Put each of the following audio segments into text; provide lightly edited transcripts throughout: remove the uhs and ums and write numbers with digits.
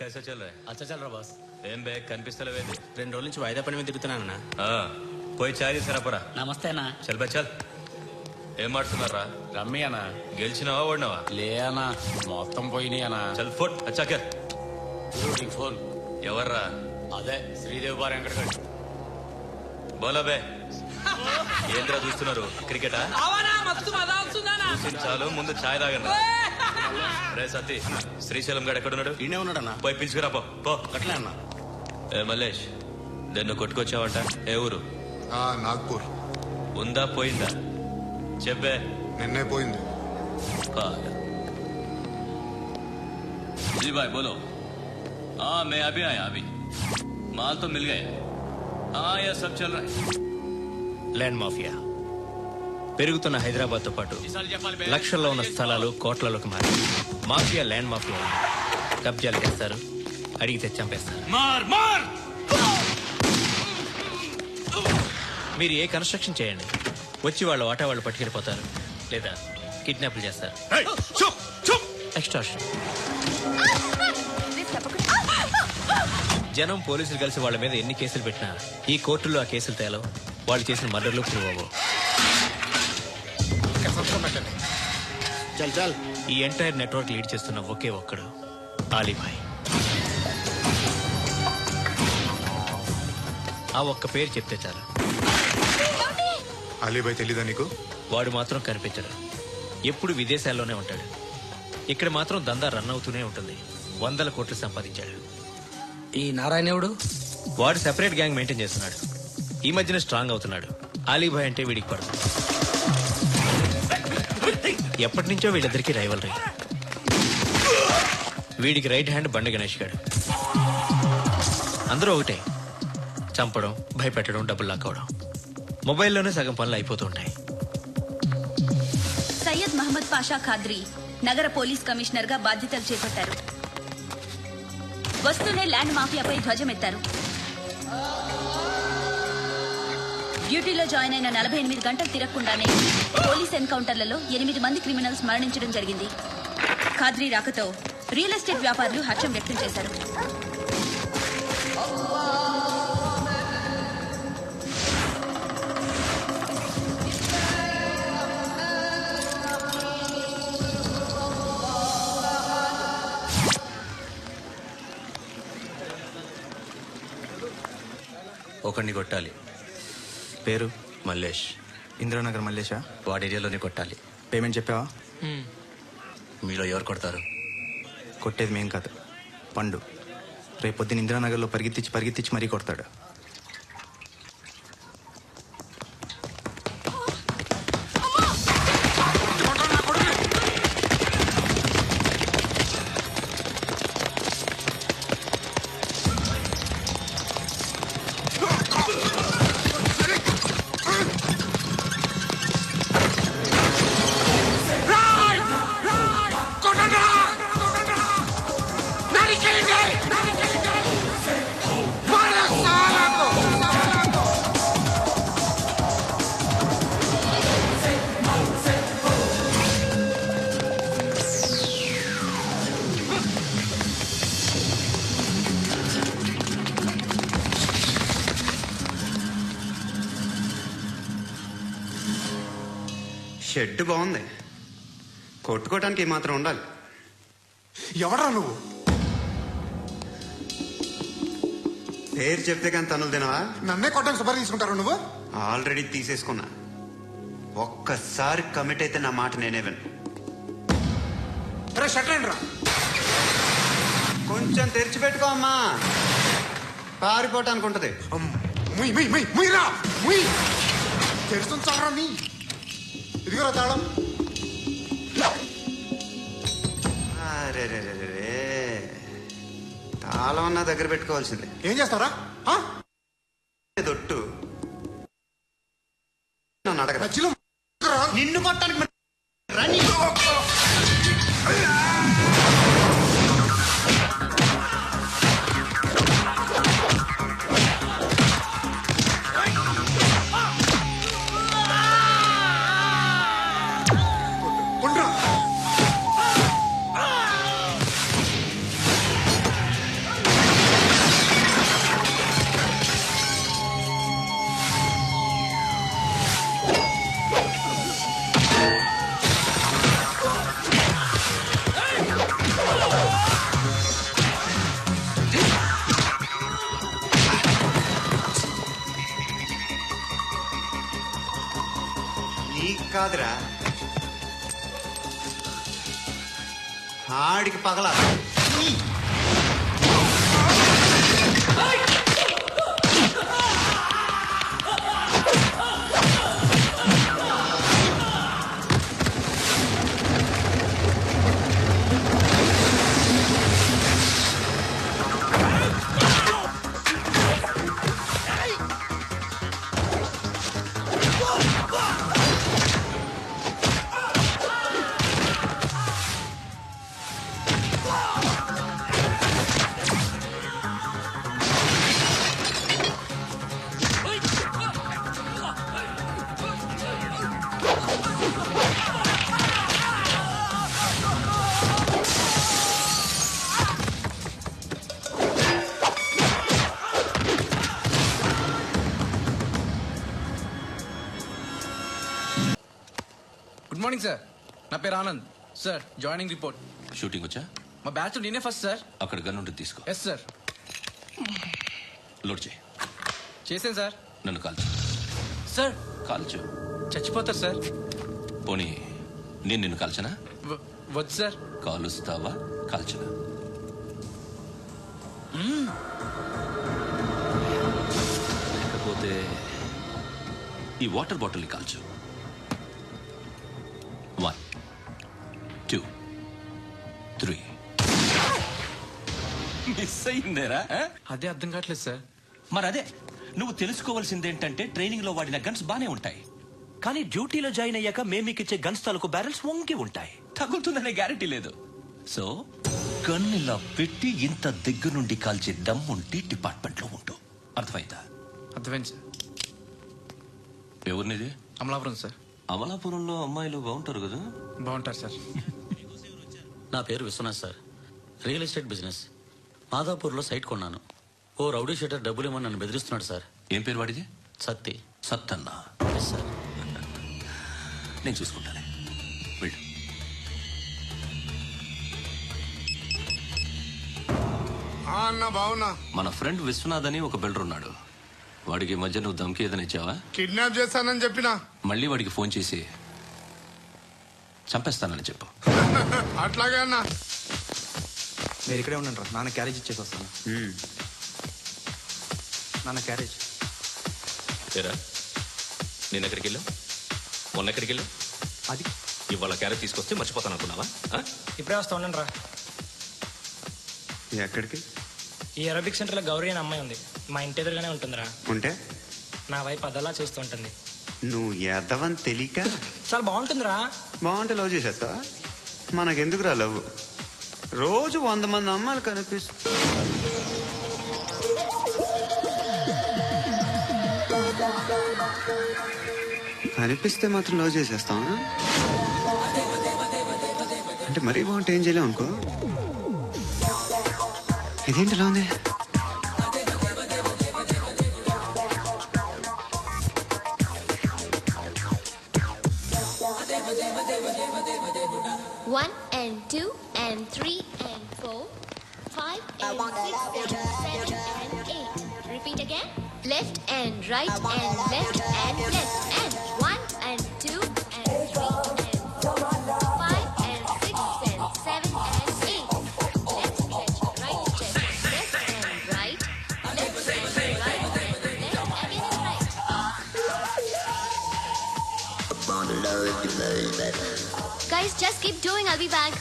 कैसा चल रहा है? अच्छा चल रहा बॉस. ఏం బే కనిపిస్తలేవేంది? 2 రోజుల నుంచి వాయిదా పని మీద తిరుగుతున్నానన్నా. పోయి చాయ్ తీసుకురా పోరా. నమస్తే అన్నా. చల్ బే చల్. ఏం ఆడుతున్నారా? రమ్మి అన్నా. గెలిచినావా ఓడినావా? లే అన్నా, మొత్తం పోయినాయి అన్నా. చల్ ఫుట్ అచ్చాకే. ఫోన్ ఎవర్రా? అదే శ్రీదేవి బార్ వెంకటగడ్. బోలా బే. ఏంద్రా చూస్తున్నారు? క్రికెటా? చాలు ముందు చాయ్ తాగండి. రే సతీ, శ్రీశైలం గడు ఎక్కడున్నాడు? ఈయనే ఉన్నాడన్నా. పోయి పిలుచుకురా పో. అట్లే అన్నా. ఏ మల్లేష్, దన్ను కొట్టుకొచ్చావంట? ఏ ఊరు? నాగ్పూర్. ఉందా పోయిందా చెప్పే. నిన్నే పోయింది. जी भाई बोलो. हाँ मैं अभी आया अभी. माल तो मिल गया. हाँ यह सब चल रहा है. ల్యాండ్ మాఫియా పెరుగుతున్న హైదరాబాద్తో పాటు లక్షల్లో ఉన్న స్థలాలు కోట్లలోకి మారి మాఫియా ల్యాండ్ మాఫియా కబ్జాలు చేస్తారు, అడిగితే చంపేస్తారు. మీరు ఏ కన్స్ట్రక్షన్ చేయండి, వచ్చి వాళ్ళ వాటా వాళ్ళు పట్టుకెళ్ళిపోతారు, లేదా కిడ్నాప్లు చేస్తారు. ఎక్స్ట్రాషన్. జనం పోలీసులు కలిసి వాళ్ళ మీద ఎన్ని కేసులు పెట్టినా ఈ కోర్టుల్లో ఆ కేసులు తేలవు. వాళ్ళు చేసిన మర్డర్లు ప్రూవ్ అవ్వవు. చల్ చల్. ఈ ఎంటైర్ నెట్వర్క్ లీడ్ చేస్తున్న ఒకే ఒక్కడు ఆలీభాయ్. ఆ ఒక్క పేరు చెప్తే చాలు. అలీభాయ్ తెలీదా నీకు? వాడు మాత్రం కనిపించడు. ఎప్పుడు విదేశాల్లోనే ఉంటాడు. ఇక్కడ మాత్రం దందా రన్ అవుతూనే ఉంటుంది. 100 కోట్లు సంపాదించాడు. ఈ నారాయణవుడు వాడు సెపరేట్ గ్యాంగ్ మెయింటైన్ చేస్తున్నాడు. ఈ మధ్యన స్ట్రాంగ్ అవుతున్నాడు. ఆలీభాయ్ అంటే వీడికి పడదు. ఎప్పటి నుంచో వీళ్ళిద్దరికి రైవలరీ. వీడికి రైట్ హ్యాండ్ బండ గణేష్ గాడు. అందరూ ఒకటే, చంపడం, భయపెట్టడం, డబ్బులు లాక్కోవడం. మొబైల్లోనే సగం పనులు అయిపోతూ ఉంటాయి. సయ్యద్ మహమ్మద్ పాషా ఖాద్రీ నగర పోలీస్ కమిషనర్ గా బాధ్యతలు చేపట్టారు. వస్తూనే ల్యాండ్ మాఫియాపై ధ్వజమెత్తారు. డ్యూటీలో జాయిన్ అయిన 48 గంటలు తిరగకుండానే పోలీస్ ఎన్కౌంటర్లలో 8 మంది క్రిమినల్స్ మరణించడం జరిగింది. ఖాద్రీ రాకతో రియల్ ఎస్టేట్ వ్యాపారులు హర్షం వ్యక్తం చేశారు. ఒకడిని కొట్టాలి. పేరు మల్లేష్. ఇంద్రానగర్ మల్లేషా? వాడి ఏరియాలోనే కొట్టాలి. పేమెంట్ చెప్పావా? మీలో ఎవరు కొడతారు? కొట్టేది మేం కాదు, పండు. రేపొద్దున ఇంద్రానగర్లో పరిగెత్తించి మరీ కొడతాడు. షెడ్ బాగుంది, కొట్టుకోవటానికి ఏమాత్రం ఉండాలి. ఎవరా నువ్వు? పేరు చెప్తే కానీ తనులు తినవా? నన్నే కొట్టడానికి సుపారీ తీసుకుంటారు నువ్వు? ఆల్రెడీ తీసేసుకున్నా. ఒక్కసారి కమిట్ అయితే నా మాట నేనే విను. రే షట్రండి రా. కొంచెం తెరిచిపెట్టుకో అమ్మా, పారిపోవటానికి ఉంటది. తెరుస్తుంచారా నీ? ఇదిగోరా తాళం. అరే తాళం నా దగ్గర పెట్టుకోవాల్సిందే. ఏం చేస్తారా? దొట్టు నన్ను అడగరా? నిన్ను కొట్టడానికి రని. నీకు కాదురా, ఆడికి పగల. గుడ్ మార్నింగ్ సార్, నా పేరు Anand sir. Joining report. Shooting వచ్చా? మా బ్యాచ్ నేనే ఫస్ట్ సార్. అక్కడ గన్ ఉంటుంది, తీసుకో. Yes sir. లోడ్ చేయి. చేశాను సార్. నన్ను కాల్చు. సార్ కాల్చు. చచ్చిపోతారు సార్. పోనీ నేను నిన్ను కాల్చనా? వద్దు సార్. కాలుస్తావా కాల్చనా? లేకపోతే ఈ వాటర్ బాటిల్ని కాల్చు. 1 2 3. మిస్ అయిందేరా? అదే అర్థం కావట్లేదు సార్. మరి అదే నువ్వు తెలుసుకోవాల్సింది ఏంటంటే ట్రైనింగ్ లో వాడిన గన్స్ బానే ఉంటాయి, కానీ డ్యూటీలో జాయిన్ అయ్యాక మేము మీకు ఇచ్చే గన్స్ తాలూకు బ్యారెల్స్ వంగి ఉంటాయి. తగులుతుందనే గ్యారెంటీ లేదు. సో గన్ ఇలా పెట్టి ఇంత దగ్గర నుండి కాల్చే దమ్ముంటే డిపార్ట్మెంట్ లో ఉంటూ. అర్థమైందా? అర్థమైంది సార్. ఎవరినిది? అమలాపురం సార్. అమలాపురంలో అమ్మాయిలు బాగుంటారు కదా? బాగుంటారు సార్. నా పేరు Vishwanath sir. Real estate business. మాదాపూర్లో సైట్ కొన్నాను. ఓ రౌడీ షీటర్ డబ్బులు ఇవ్వమని నన్ను బెదిరిస్తున్నాడు సార్. ఏం పేరు వాడిది? సత్తి. సత్తన్నా? Yes sir. నేను చూసుకుంటానే, వెళ్ళు. అన్న బావున్నా. మన ఫ్రెండ్ విశ్వనాథ్ అని ఒక బిల్డర్ ఉన్నాడు. వాడికి ఈ మధ్య నువ్వు దమ్కి ఏదైనా ఇచ్చావా? కిడ్నాప్ చేస్తానని చెప్పినా. మళ్ళీ వాడికి ఫోన్ చేసి చంపేస్తానని చెప్పు. అట్లాగే అన్నా. మీరు ఇక్కడే ఉండండి రా, నాన్న క్యారేజ్ ఇచ్చేసి వస్తాను. నాన్న క్యారేజ్. ఏరా, నేను ఎక్కడికి వెళ్ళావు? మొన్న ఎక్కడికి వెళ్ళావు? అది ఇవాళ క్యారెట్ తీసుకొస్తే మర్చిపోతాను అనుకున్నావా? ఇప్పుడే వస్తా ఉండండి రా. ఎక్కడికి? ఈ అరబిక్ సెంటర్లో గౌరీ అనే అమ్మాయి ఉంది. మా ఇంటి ఎదురుగానే ఉంటుందిరా. ఉంటే నా వైపు అదలా చూస్తూ ఉంటుంది. నువ్వు ఎద్దవని తెలియక చాలా బాగుంటుందిరా. బాగుంటే లవ్ చేసేస్తావా? మనకెందుకురా లవ్? రోజు 100 మంది అమ్మాయిలు కనిపిస్తే మాత్రం లవ్ చేసేస్తావా? అంటే మరీ బాగుంటే ఏం చేయలేవు అనుకో. ఇదేంటి ఇలా ఉంది? One and 2 and 3 and 4, 5 and 6 and 7 and 8. Repeat again. Left and right and left and left and 1 and 2 and 3 and 4, 5 and 6 and 7 and 8. Left stretch, right stretch, left and right, left and right and left again right. Guys, just keep doing. I'll be back.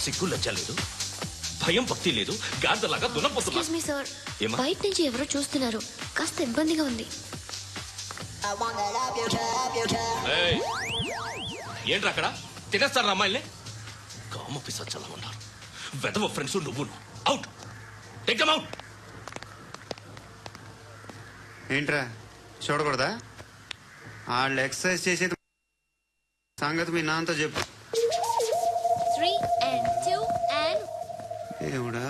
సిగ్గు లజ్జ లేదు, భయం భక్తి లేదు, గాడిదలాగా దున్నపోతున్నా. Excuse me, sir. ఏమ్మా? బయట నుంచి ఎవరో చూస్తున్నారు. కాస్త ఇబ్బందిగా ఉంది. ఏయ్, ఏంట్రా అక్కడ? తినేస్తారా అమ్మాయిల్ని? కామ పిశాచాలా ఉన్నారు. వెదవ ఫ్రెండ్స్ నువ్వు. Out, take them out. ఏంట్రా చూడకూడదా? వాళ్ళు ఎక్సర్సైజ్ చేసేది సంగతి మీ నాన్నతో చెప్పు. 3 and 2 and దేవుడా.